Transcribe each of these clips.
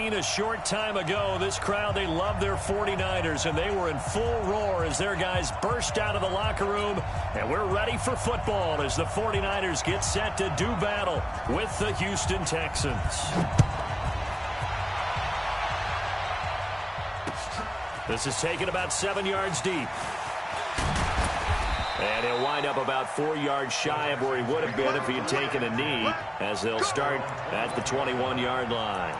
seen a short time ago. This crowd, they love their 49ers, and they were in full roar as their guys burst out of the locker room. And we're ready for football as the 49ers get set to do battle with the Houston Texans. This is taken about 7 yards deep. And he'll wind up about 4 yards shy of where he would have been if he had taken a knee, as they'll start at the 21-yard line.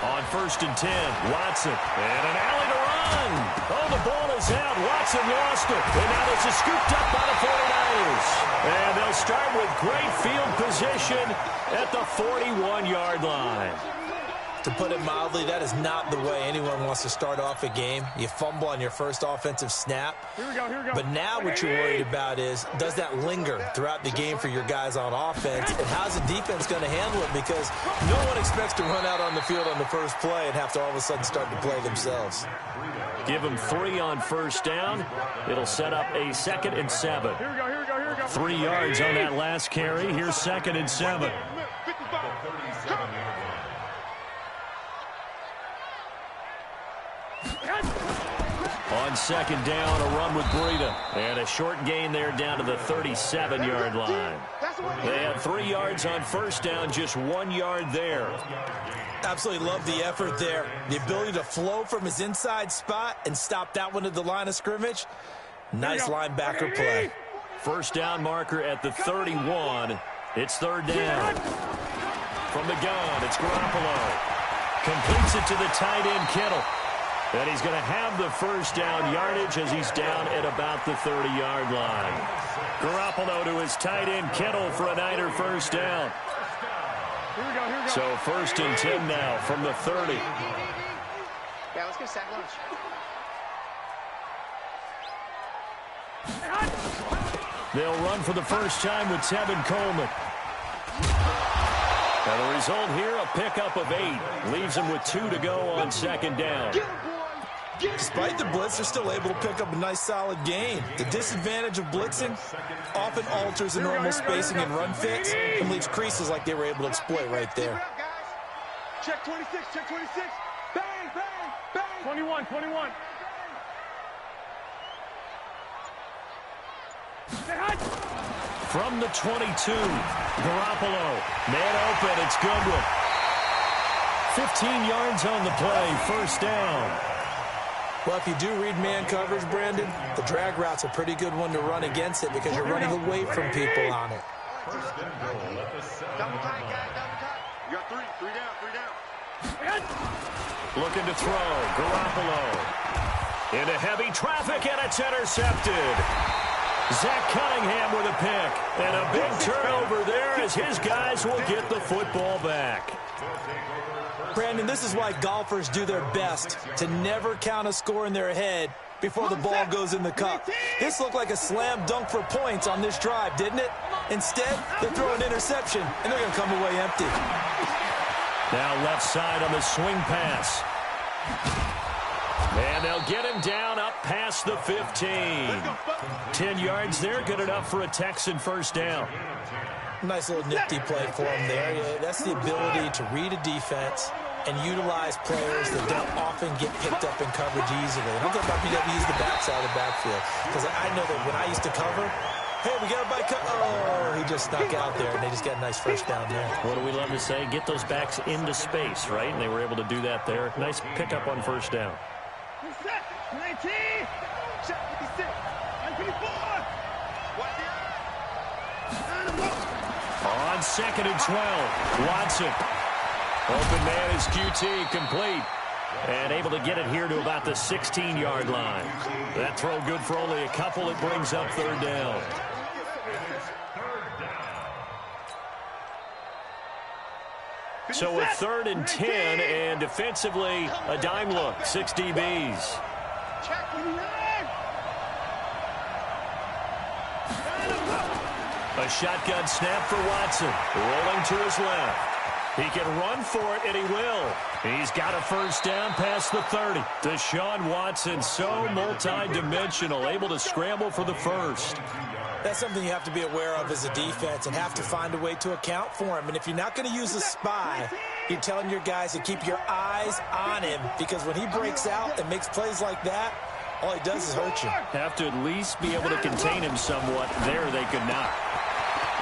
On 1st and 10, Watson, and an alley to run. Oh, the ball is out. Watson lost it. And now this is scooped up by the 49ers. And they'll start with great field position at the 41-yard line. To put it mildly, that is not the way anyone wants to start off a game. You fumble on your first offensive snap. Here we go. But now what you're worried about is, does that linger throughout the game for your guys on offense? And how's the defense going to handle it? Because no one expects to run out on the field on the first play and have to all of a sudden start to play themselves. Give them 3 on 1st down. It'll set up a 2nd and 7. Here we go. 3 yards on that last carry. Here's 2nd and 7. On 2nd down, a run with Breida. And a short gain there down to the 37-yard line. They had 3 yards on 1st down, just 1 yard there. Absolutely love the effort there. The ability to flow from his inside spot and stop that one at the line of scrimmage. Nice linebacker play. 1st down marker at the 31. It's 3rd down. From the gun, it's Garoppolo. Completes it to the tight end, Kittle. And he's going to have the 1st down yardage as he's down at about the 30-yard line. Garoppolo to his tight end, Kittle, for a Niner 1st down. Here we go. So 1st and 10 now from the 30. Yeah, let's go sack lunch. They'll run for the first time with Tevin Coleman. And the result here, a pickup of 8. Leaves them with 2 to go on 2nd down. Despite the blitz, they're still able to pick up a nice, solid gain. The disadvantage of blitzing often alters the normal spacing and run fits and leaves creases like they were able to exploit right there. Check 26. Bang. 21. From the 22, Garoppolo. Man open, it's Goodwin. 15 yards on the play, 1st down. Well, if you do read man coverage, Brandon, the drag route's a pretty good one to run against it because you're running away from people on it. Double tight, guys, double tight. You got 3 down. Looking to throw, Garoppolo. Into heavy traffic, and it's intercepted. Zach Cunningham with a pick. And a big turnover there as his guys will get the football back. Brandon, this is why golfers do their best to never count a score in their head before the ball goes in the cup. This looked like a slam dunk for points on this drive, didn't it? Instead, they throw an interception, and they're going to come away empty. Now left side on the swing pass. And they'll get him down up past the 15. 10 yards there, good enough for a Texan 1st down. Nice little nifty play for him there. Yeah, that's the ability to read a defense and utilize players that don't often get picked up in coverage easily. I'm talking about being able to use the backside of the backfield. Because I know that when I used to cover, hey, we got a bike. Oh, he just snuck out there, and they just got a nice 1st down there. What do we love to say? Get those backs into space, right? And they were able to do that there. Nice pickup on 1st down. 19. Check 56. 24. On 2nd and 12, Watson. Open man is QT, complete. And able to get it here to about the 16-yard line. That throw good for only a couple. It brings up 3rd down. So a 3rd and 10, and defensively, a dime look, 6 DBs. A shotgun snap for Watson. Rolling to his left. He can run for it, and he will. He's got a first down past the 30. Deshaun Watson, so multi-dimensional, able to scramble for the first. That's something you have to be aware of as a defense and have to find a way to account for him. And if you're not going to use a spy, you're telling your guys to keep your eyes on him, because when he breaks out and makes plays like that, all he does is hurt you. Have to at least be able to contain him somewhat. There they could not.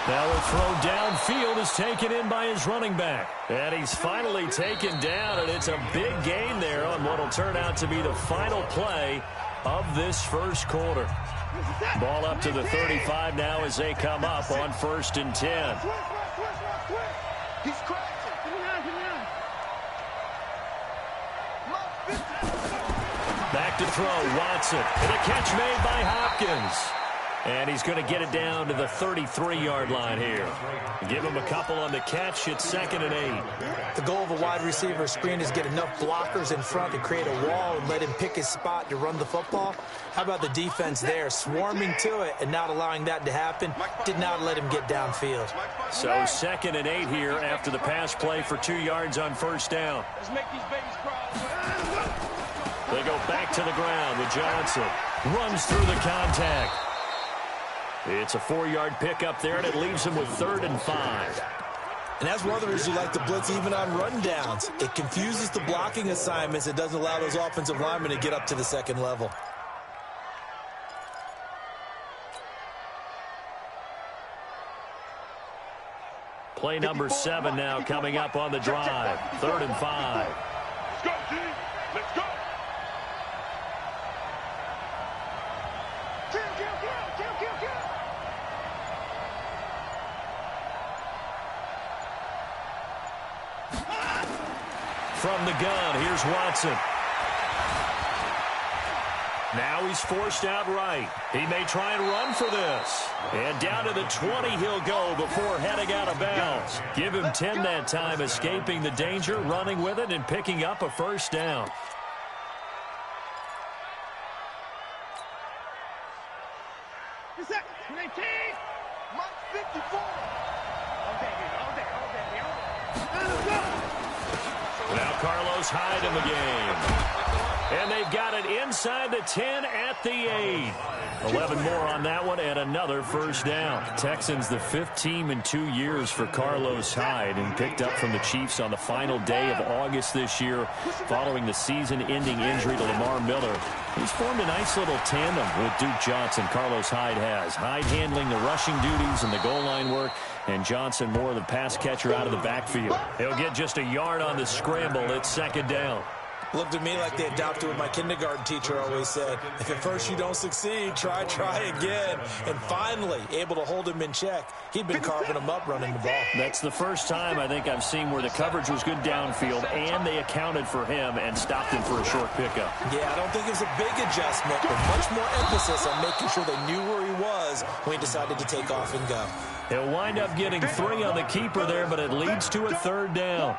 Now a throw downfield is taken in by his running back. And he's finally taken down, and it's a big gain there on what will turn out to be the final play of this first quarter. Ball up to the 35 now as they come up on 1st and 10. He's crashing. Back to throw, Watson. And a catch made by Hopkins. And he's going to get it down to the 33-yard line here. Give him a couple on the catch. It's 2nd and 8. The goal of a wide receiver screen is get enough blockers in front to create a wall and let him pick his spot to run the football. How about the defense there, swarming to it and not allowing that to happen? Did not let him get downfield. So 2nd and 8 here after the pass play for 2 yards on first down. Let's make these babies crawl. They go back to the ground with Johnson. Runs through the contact. It's a 4-yard pickup there, and it leaves him with 3rd and 5. And that's one of the reasons you like to blitz even on rundowns. It confuses the blocking assignments. It doesn't allow those offensive linemen to get up to the second level. Play number 7 now coming up on the drive. 3rd and 5. Let's go, G. Let's go. Kill. From the gun, here's Watson. Now he's forced out right. He may try and run for this. And down to the 20 he'll go before heading out of bounds. Give him 10 that time, escaping the danger, running with it, and picking up a first down. Mike 54. Now Carlos Hyde in the game. And they've got it inside the 10 at the 8. 11 more on that one and another first down. Texans the 5th team in 2 years for Carlos Hyde, and picked up from the Chiefs on the final day of August this year following the season-ending injury to Lamar Miller. He's formed a nice little tandem with Duke Johnson. Carlos Hyde has. Hyde handling the rushing duties and the goal line work, and Johnson more the pass catcher out of the backfield. He'll get just a yard on the scramble. It's 2nd down. Looked at me like they adopted what my kindergarten teacher always said. If at first you don't succeed, try again. And finally, able to hold him in check. He'd been carving him up running the ball. That's the first time I think I've seen where the coverage was good downfield, and they accounted for him and stopped him for a short pickup. Yeah, I don't think it was a big adjustment, but much more emphasis on making sure they knew where he was when he decided to take off and go. He'll wind up getting 3 on the keeper there, but it leads to a 3rd down.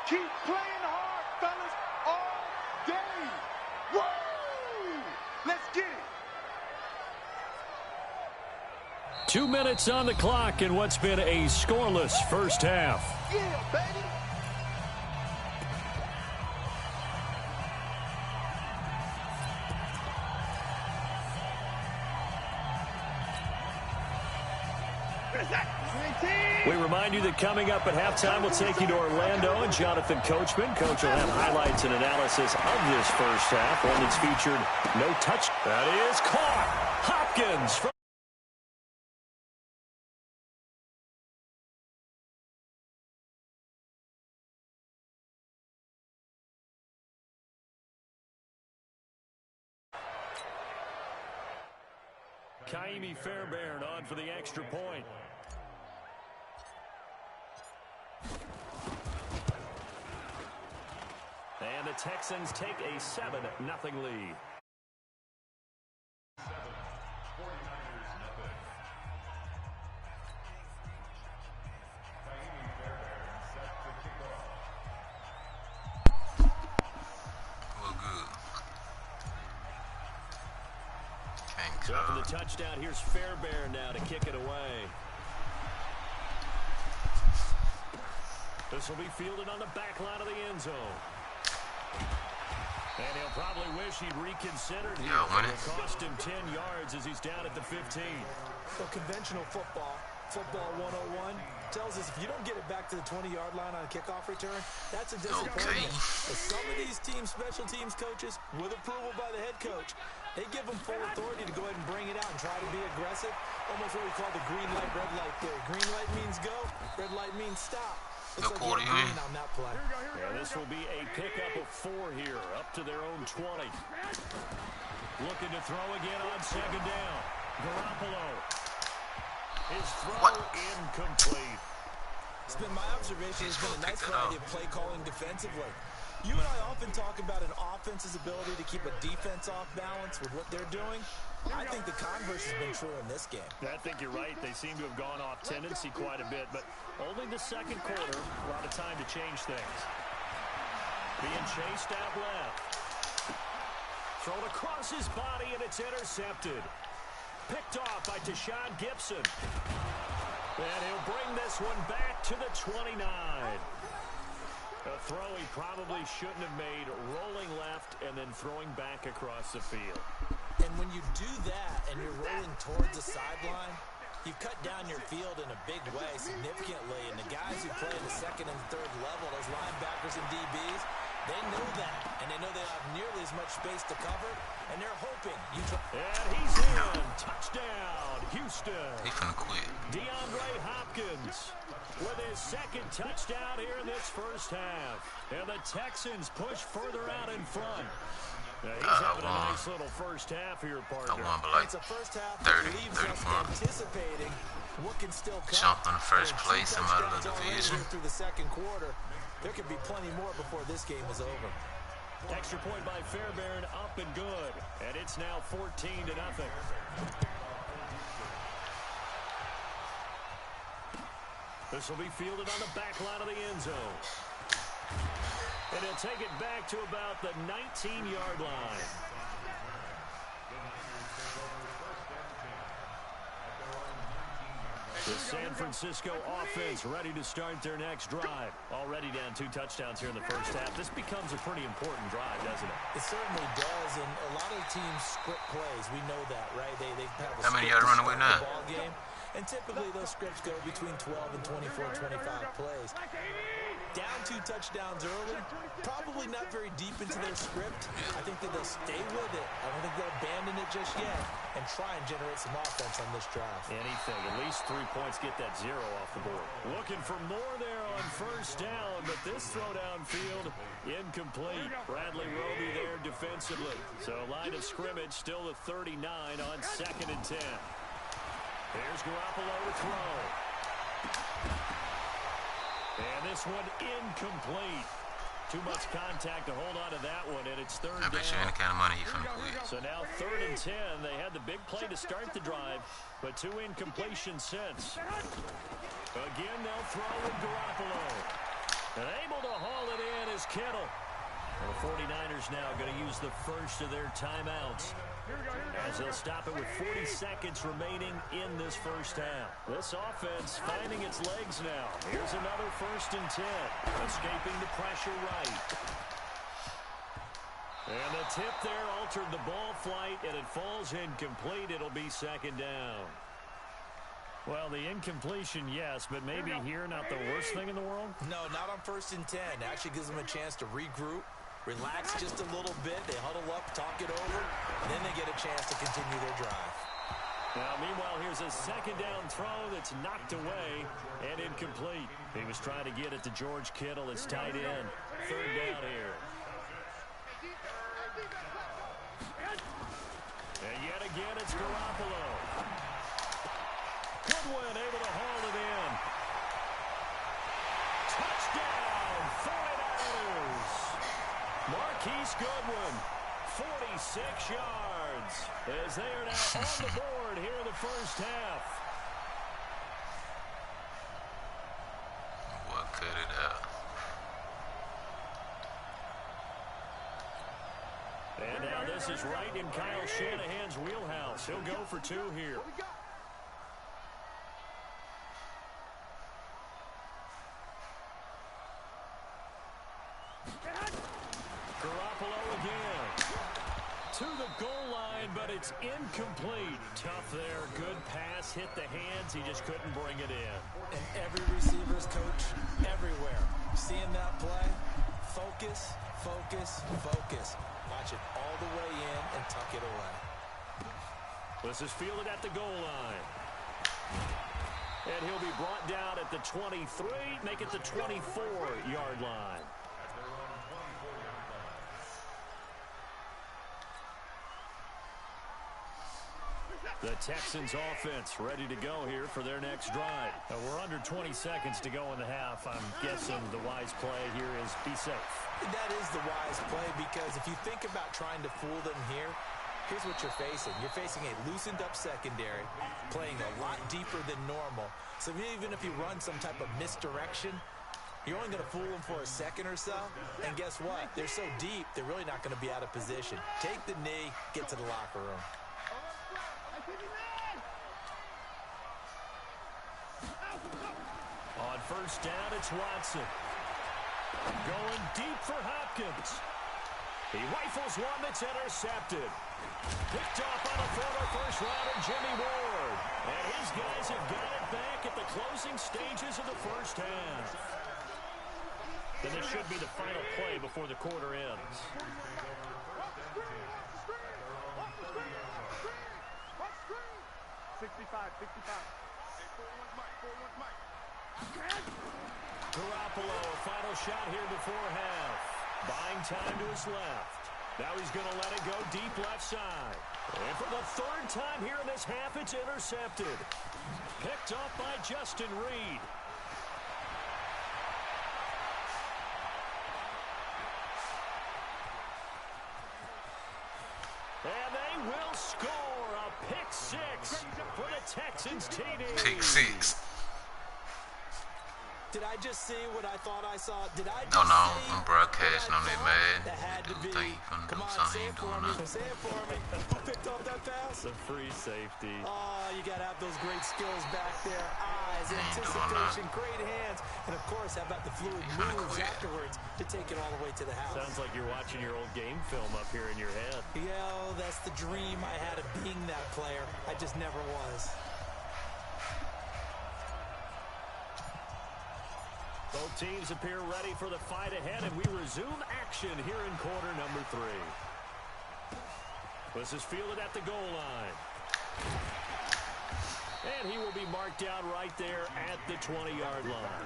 Keep playing hard, fellas, all day. Woo! Let's get it. 2 minutes on the clock in what's been a scoreless first half. Yeah, baby. We remind you that coming up at halftime, we'll take you to Orlando and Jonathan Coachman. Coach will have highlights and analysis of this first half. One that's featured no touch. That is caught. Hopkins from Kaimi Fairbairn on for the extra point. And the Texans take a 7-0 lead. So after the touchdown, here's Fairbairn now to kick it away. This will be fielded on the back line of the end zone. And he'll probably wish he'd reconsidered here. It'll cost him 10 yards as he's down at the 15. So conventional football 101, tells us if you don't get it back to the 20-yard line on a kickoff return, that's a disappointment. But some of these teams, special teams coaches, with approval by the head coach, they give them full authority to go ahead and bring it out and try to be aggressive. Almost what we call the green light, red light theory. Green light means go, red light means stop. Looks like green on that play. Yeah, this will be a pickup of 4 here, up to their own 20. Looking to throw again on second down. Garoppolo. His throw incomplete. It's been my observation. It's been a nice variety of play calling defensively. You and I often talk about an offense's ability to keep a defense off balance with what they're doing. I think the converse has been true in this game. I think you're right. They seem to have gone off tendency quite a bit, but only the second quarter, a lot of time to change things. Being chased out left. Thrown across his body, and it's intercepted. Picked off by Deshaun Gibson. And he'll bring this one back to the 29. A throw he probably shouldn't have made, rolling left and then throwing back across the field. And when you do that and you're rolling towards the sideline, you've cut down your field in a big way significantly. And the guys who play in the second and third level, those linebackers and DBs, they know that. And they know they don't have nearly as much space to cover. And they're hoping you try. And he's in. Touchdown, Houston. He finna quit. DeAndre Hopkins with his second touchdown here in this first half. And the Texans push further out in front. Now, he's having a nice little first half here, partner. I won by like it's a first half 30, that leaves 34. us anticipating what can still come. Jumped on the first place. I'm out of the division. Through the second quarter, there could be plenty more before this game is over. Extra point by Fairbairn, up and good. And it's now 14-0. This will be fielded on the back line of the end zone. And he'll take it back to about the 19-yard line. The San Francisco offense ready to start their next drive. Already down 2 touchdowns here in the first half. This becomes a pretty important drive, doesn't it? It certainly does, and a lot of teams script plays. We know that, right? They have a How many y'all run away now? ball game, and typically those scripts go between 12 and 24, 25 plays. Down 2 touchdowns early, probably not very deep into their script. I think that they'll stay with it. I don't think they'll abandon it just yet and try and generate some offense on this drive. Anything. At least 3 points, get that 0 off the board. Looking for more there on first down, but this throw downfield incomplete. Bradley Roby there defensively. So line of scrimmage still the 39 on 2nd and 10. Here's Garoppolo to throw. And this one incomplete. Too much contact to hold on to that one, and it's 3rd down. I bet you any kind of money he finna quit. So now 3rd and 10. They had the big play to start the drive, but 2 incompletions since. Again, they'll throw with Garoppolo. And able to haul it in is Kittle. And the 49ers now going to use the first of their timeouts as they'll stop it with 40 seconds remaining in this first half. This offense finding its legs now. Here's another 1st and 10. Escaping the pressure right. And the tip there altered the ball flight, and it falls incomplete. It'll be 2nd down. Well, the incompletion, yes, but maybe here not the worst thing in the world? No, not on 1st and 10. Actually gives them a chance to regroup, relax just a little bit. They huddle up, talk it over, and then they get a chance to continue their drive. Now, meanwhile, here's a 2nd down throw that's knocked away and incomplete. He was trying to get it to George Kittle, his tight end. 3rd down here. And yet again, it's Garoppolo. Goodwin able to haul it in. Touchdown, 49ers. Marquise Goodwin, 46 yards, as they are now on the board here in the first half. What cut it out? And now this is right in Kyle Shanahan's wheelhouse. He'll go for 2 here. to the goal line, but it's incomplete. Tough there. Good pass. Hit the hands. He just couldn't bring it in. And every receiver's coach everywhere. Seeing that play, focus, focus, focus. Watch it all the way in and tuck it away. This is fielded at the goal line. And he'll be brought down at the 23, make it the 24-yard line. The Texans offense ready to go here for their next drive. We're under 20 seconds to go in the half. I'm guessing the wise play here is be safe. That is the wise play, because if you think about trying to fool them here, here's what you're facing. You're facing a loosened up secondary, playing a lot deeper than normal. So even if you run some type of misdirection, you're only going to fool them for a second or so. And guess what? They're so deep, they're really not going to be out of position. Take the knee, get to the locker room. On first down, it's Watson. Going deep for Hopkins. He rifles one that's intercepted. Picked off by the former first-rounder Jimmy Ward. And his guys have got it back at the closing stages of the first half. And this should be the final play before the quarter ends. 65. Garoppolo, a final shot here before half. Buying time to his left. Now he's going to let it go deep left side. And for the third time here in this half, it's intercepted. Picked off by Justin Reed. And they will score a pick six for the Texans TD. Pick six. Did I just see what I thought I saw? Did I just Oh no, see I'm broadcasting on that man. that had to be? Think he finna do Come on, something say he it ain't for doing me. nothing. Say it for me. Who picked off that pass? The free safety. Oh, you got to have those great skills back there. Eyes, Ain't doing anticipation, great hands. And, of course, how about the fluid finna moves quit. afterwards to take it all the way to the house? Sounds like you're watching your old game film up here in your head. Yeah, that's the dream I had of being that player. I just never was. Both teams appear ready for the fight ahead, and we resume action here in quarter number 3. This is fielded at the goal line. And he will be marked down right there at the 20-yard line.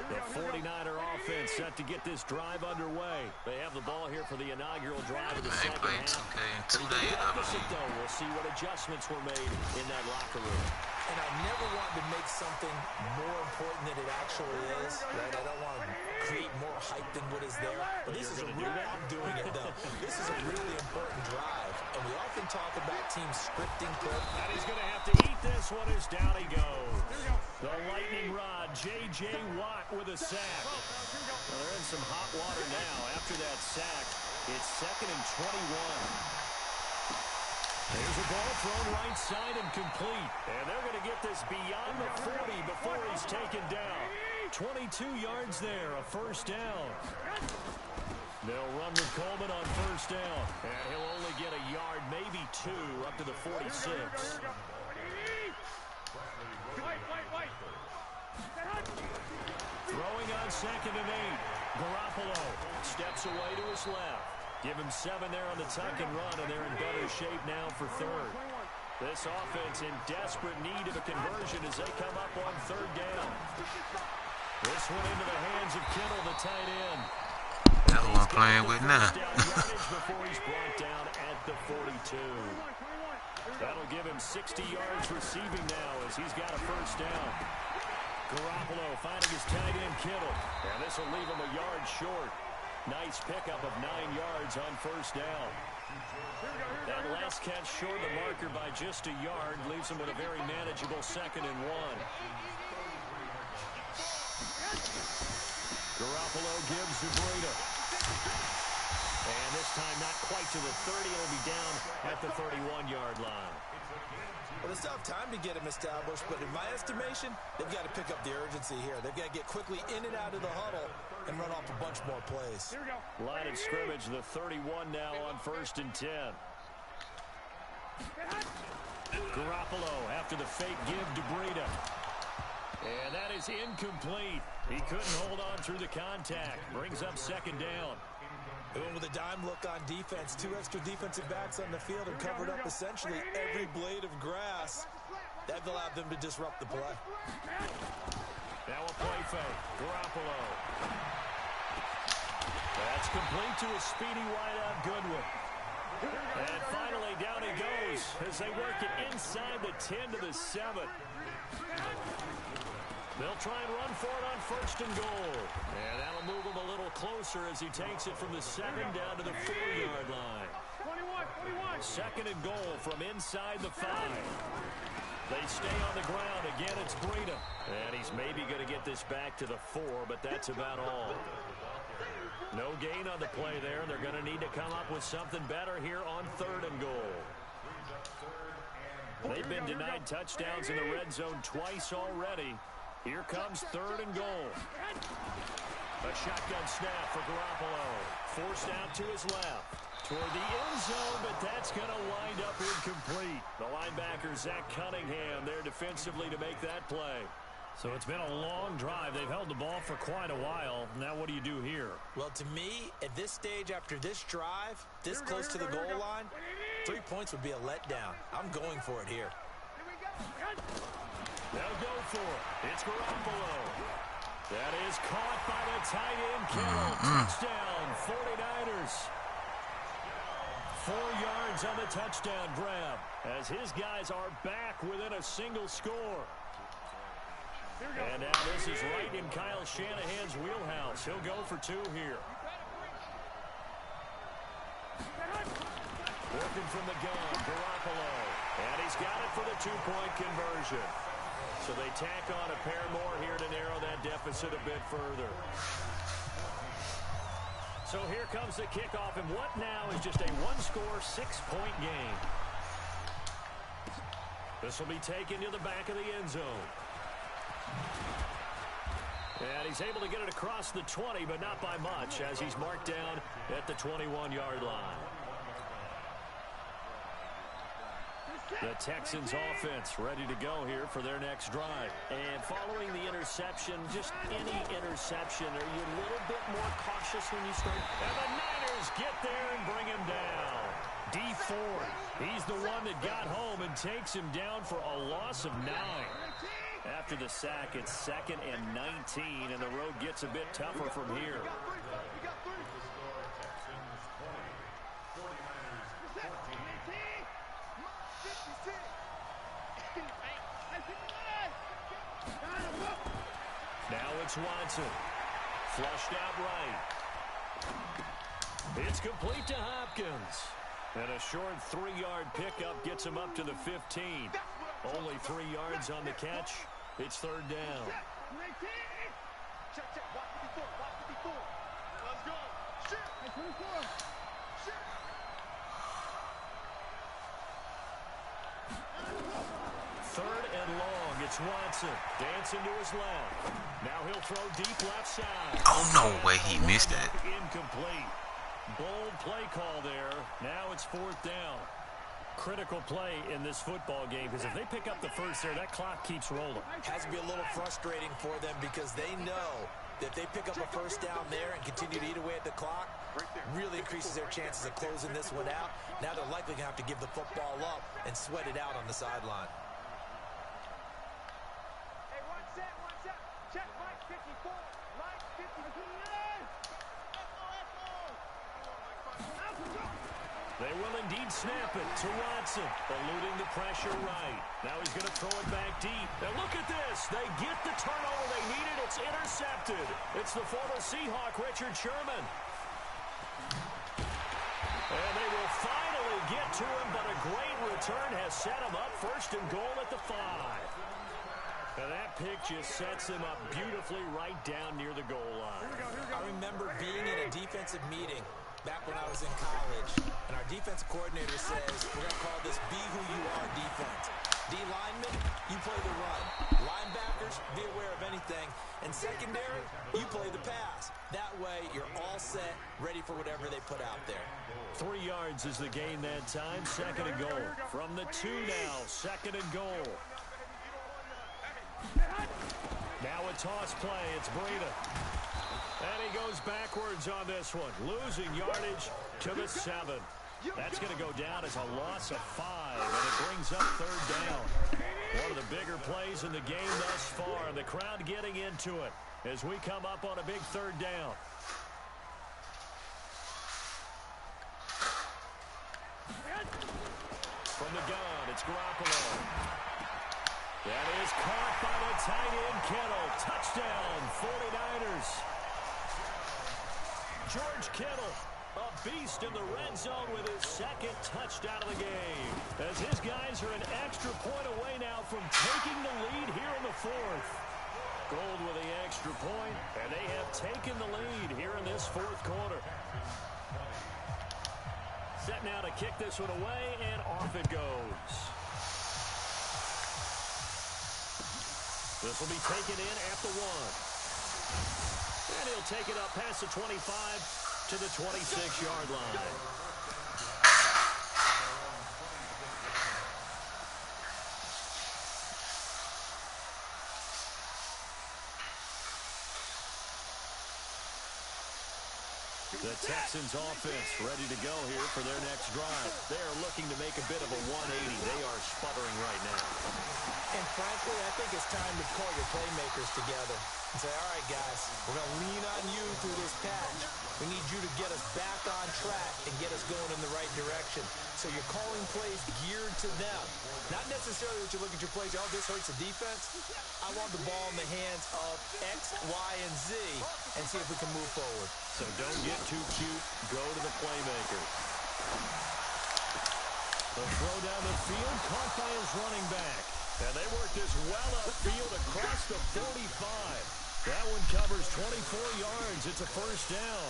The 49er offense set to get this drive underway. They have the ball here for the inaugural drive of the Man, second played half. 2K in 2 days, I Opposite, believe. though, we'll see what adjustments were made in that locker room. And I never want to make something more important than it actually is, right? I don't want to create more hype than what is there. But this is a real, I'm doing it, though. This is a really important drive. And we often talk about teams scripting play. And he's going to have to eat this one as down he goes. The lightning rod, J.J. Watt with a sack. Well, they're in some hot water now. After that sack, it's 2nd and 21. There's a ball thrown right side and complete. And they're going to get this beyond the 40 before he's taken down. 22 yards there, a first down. They'll run with Coleman on first down. And he'll only get a yard, maybe 2, up to the 46. Throwing on 2nd and 8. Garoppolo steps away to his left. Give him 7 there on the tuck and run, and they're in better shape now for 3rd. This offense in desperate need of a conversion as they come up on 3rd down. This one into the hands of Kittle, the tight end. That's who I'm playing with now. Before he's brought down at the 42. That'll give him 60 yards receiving now as he's got a first down. Garoppolo finding his tight end Kittle. And this will leave him a yard short. Nice pickup of 9 yards on first down. That last catch short of the marker by just a yard leaves him with a very manageable 2nd and 1. Garoppolo gives to Breida. And this time not quite to the 30. It'll be down at the 31-yard line. Well, it's tough time to get them established, but in my estimation, they've got to pick up the urgency here. They've got to get quickly in and out of the huddle and run off a bunch more plays. Here we go. Line of scrimmage, the 31 now on 1st and 10. Garoppolo after the fake give to Breida. And that is incomplete. He couldn't hold on through the contact. Brings up 2nd down. They went with a dime look on defense. 2 extra defensive backs on the field and covered up essentially every blade of grass. That allowed them to disrupt the play. Now a play fake. Garoppolo. That's complete to a speedy wideout Goodwin. And finally down he goes as they work it inside the 10 to the 7. They'll try and run for it on 1st and goal. And that'll move him a little closer as he takes it from the 7 down to the 4-yard line. 21. 2nd and goal from inside the 5. They stay on the ground. Again, it's Breida. And he's maybe going to get this back to the 4, but that's about all. No gain on the play there. They're going to need to come up with something better here on 3rd and goal. They've been denied touchdowns in the red zone twice already. Here comes 3rd and goal. A shotgun snap for Garoppolo. Forced out to his left. Toward the end zone, but that's going to wind up incomplete. The linebacker, Zach Cunningham, there defensively to make that play. So it's been a long drive. They've held the ball for quite a while. Now what do you do here? Well, to me, at this stage after this drive, this close to the goal line, 3 points would be a letdown. I'm going for it here. They'll go for it. It's Garoppolo. That is caught by the tight end, Kittle. Touchdown, 49ers. 4 yards on the touchdown grab as his guys are back within a single score. And now this is right in Kyle Shanahan's wheelhouse. He'll go for 2 here. Working from the gun, Garoppolo. And he's got it for the 2-point conversion. So they tack on a pair more here to narrow that deficit a bit further. So here comes the kickoff, and what now is just a 1-score, 6-point game. This will be taken to the back of the end zone. And he's able to get it across the 20, but not by much, as he's marked down at the 21-yard line. The Texans offense ready to go here for their next drive. And following the interception, just any interception, are you a little bit more cautious when you start? And the Niners get there and bring him down. D Ford, he's the one that got home and takes him down for a loss of 9. After the sack, it's 2nd and 19, and the road gets a bit tougher from here. Now it's Watson. Flushed out right. It's complete to Hopkins. And a short 3-yard pickup gets him up to the 15. Only 3 yards on the catch. It's 3rd down. Check. Watch 54. Let's go. Shit. 3rd and long. It's Watson. Dancing to his left. Now he'll throw deep left side. Oh, no way he missed that. Incomplete. Bold play call there. Now it's 4th down. Critical play in this football game, because if they pick up the first there, that clock keeps rolling. Has to be a little frustrating for them because they know that if they pick up a first down there and continue to eat away at the clock, really increases their chances of closing this one out. Now they're likely going to have to give the football up and sweat it out on the sideline. Hey, one set. Check Mike 54. Mike 54. They will indeed snap it to Watson, eluding the pressure right. Now he's going to throw it back deep. Now look at this. They get the turnover they needed. It's intercepted. It's the former Seahawk, Richard Sherman. And they will finally get to him, but a great return has set him up 1st and goal at the 5. And that pick just sets him up beautifully right down near the goal line. I remember being in a defensive meeting back when I was in college, and our defensive coordinator says, we're going to call this be who you are defense. D linemen, you play the run. Linebackers, be aware of anything. And secondary, you play the pass. That way, you're all set, ready for whatever they put out there. 3 yards is the gain that time. Second and goal. From the 2 now, second and goal. Now a toss play. It's Breida. And he goes backwards on this one. Losing yardage to the 7. That's going to go down as a loss of 5, and it brings up third down. One of the bigger plays in the game thus far, and the crowd getting into it as we come up on a big third down. From the gun, it's Garoppolo. That is caught by the tight end, Kittle. Touchdown, 49ers. George Kittle, a beast in the red zone with his second touchdown of the game. As his guys are an extra point away now from taking the lead here in the 4th. Gold with the extra point, and they have taken the lead here in this 4th quarter. Set now to kick this one away, and off it goes. This will be taken in at the 1. And he'll take it up past the 25 to the 26-yard line. The Texans offense ready to go here for their next drive. They are looking to make a bit of a 180. They are sputtering right now. And frankly, I think it's time to call your playmakers together and say, all right, guys, we're going to lean on you through this patch. We need you to get us back on track and get us going in the right direction. So you're calling plays geared to them. Not necessarily that you look at your plays, oh, this hurts the defense. I want the ball in the hands of X, Y, and Z and see if we can move forward. So don't get too cute. Go to the playmakers. The throw down the field, caught by his running back. And they work this well upfield across the 45. That one covers 24 yards. It's a first down.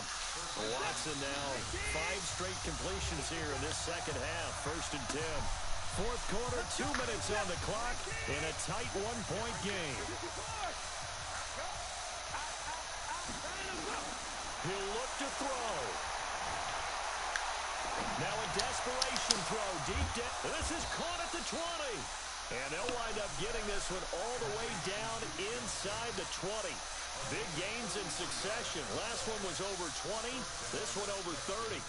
Watson now 5 straight completions here in this second half. First and 10. 4th quarter, 2 minutes on the clock in a tight 1-point game. He'll look to throw. Now a desperation throw deep down. This is caught at the 20. And they'll wind up getting this one all the way down inside the 20. Big gains in succession. Last one was over 20. This one over 30.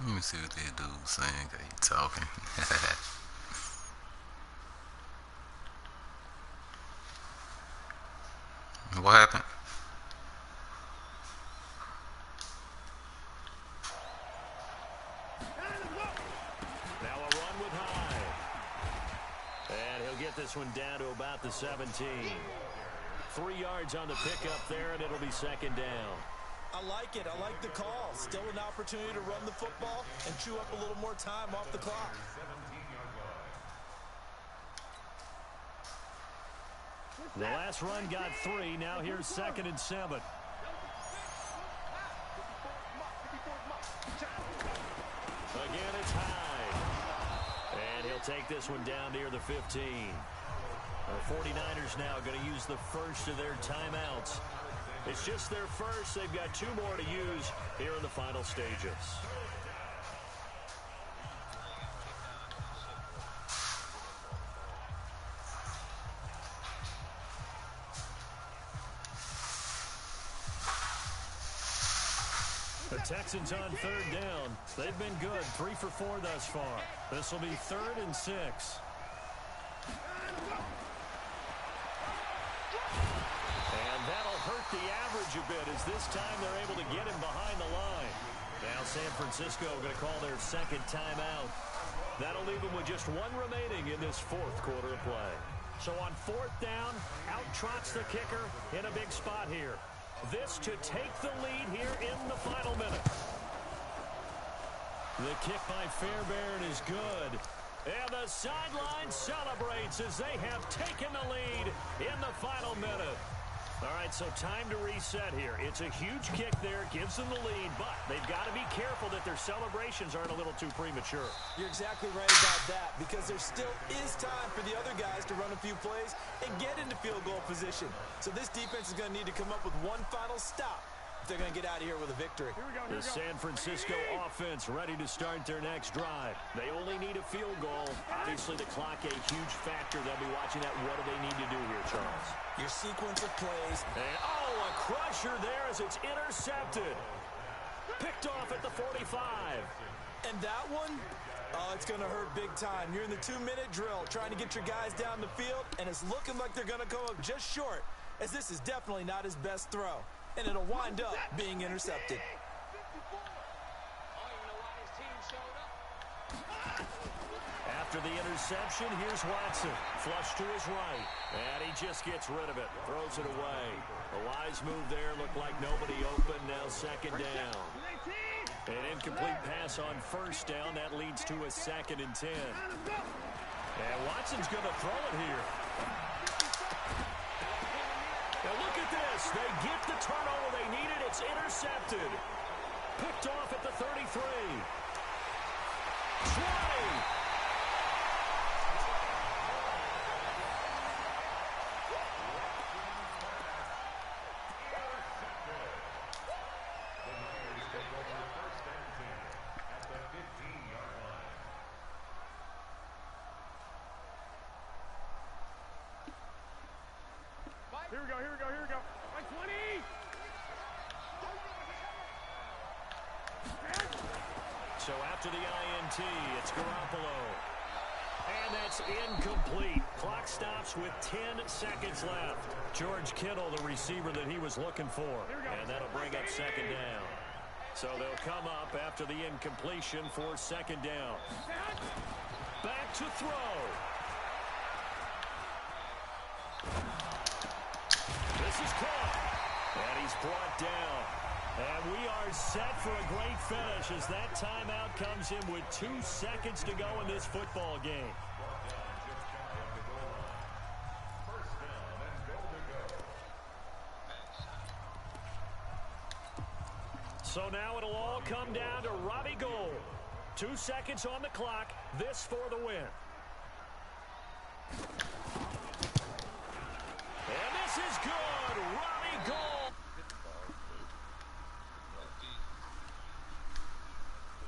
Let me see what that dude's saying. He talking. What happened? Now a run with Hyde. And he'll get this one down to about the 17. 3 yards on the pickup there, and it'll be second down. I like it. I like the call. Still an opportunity to run the football and chew up a little more time off the clock. The last run got 3. Now here's second and 7. Again, it's Hyde. And he'll take this one down near the 15. The 49ers now going to use the first of their timeouts. It's just their first. They've got 2 more to use here in the final stages. The Texans on third down. They've been good. 3 for 4 thus far. This will be 3rd and 6. And that'll hurt the average a bit as this time they're able to get him behind the line. Now San Francisco going to call their second timeout. That'll leave them with just 1 remaining in this 4th quarter of play. So on 4th down, out trots the kicker in a big spot here. This to take the lead here in the final minute. The kick by Fairbairn is good. And the sideline celebrates as they have taken the lead in the final minute. All right, so time to reset here. It's a huge kick there, gives them the lead, but they've got to be careful that their celebrations aren't a little too premature. You're exactly right about that, because there still is time for the other guys to run a few plays and get into field goal position. So this defense is going to need to come up with one final stop if they're going to get out of here with a victory. The San Francisco offense ready to start their next drive. They only need a field goal. Obviously, the clock a huge factor. They'll be watching that. What do they need to do here, Charles? Your sequence of plays. And, oh, a crusher there as it's intercepted. Picked off at the 45. And that one, oh, it's going to hurt big time. You're in the 2-minute drill trying to get your guys down the field, and it's looking like they're going to come up just short, as this is definitely not his best throw. And it'll wind up being intercepted. After the interception, here's Watson. Flush to his right. And he just gets rid of it. Throws it away. A wise move there. Looked like nobody open. Now second down. An incomplete pass on first down. That leads to a 2nd and 10. And Watson's going to throw it here. Now look at this. They get the turnover they needed. It's intercepted. Picked off at the 33. Trey. Here we go, here we go, here we go. 120! So after the INT, it's Garoppolo. And that's incomplete. Clock stops with 10 seconds left. George Kittle, the receiver that he was looking for. And that'll bring up second down. So they'll come up after the incompletion for second down. Back to throw. This is caught. And he's brought down. And we are set for a great finish as that timeout comes in with 2 seconds to go in this football game. So now it'll all come down to Robbie Gould. 2 seconds on the clock. This for the win.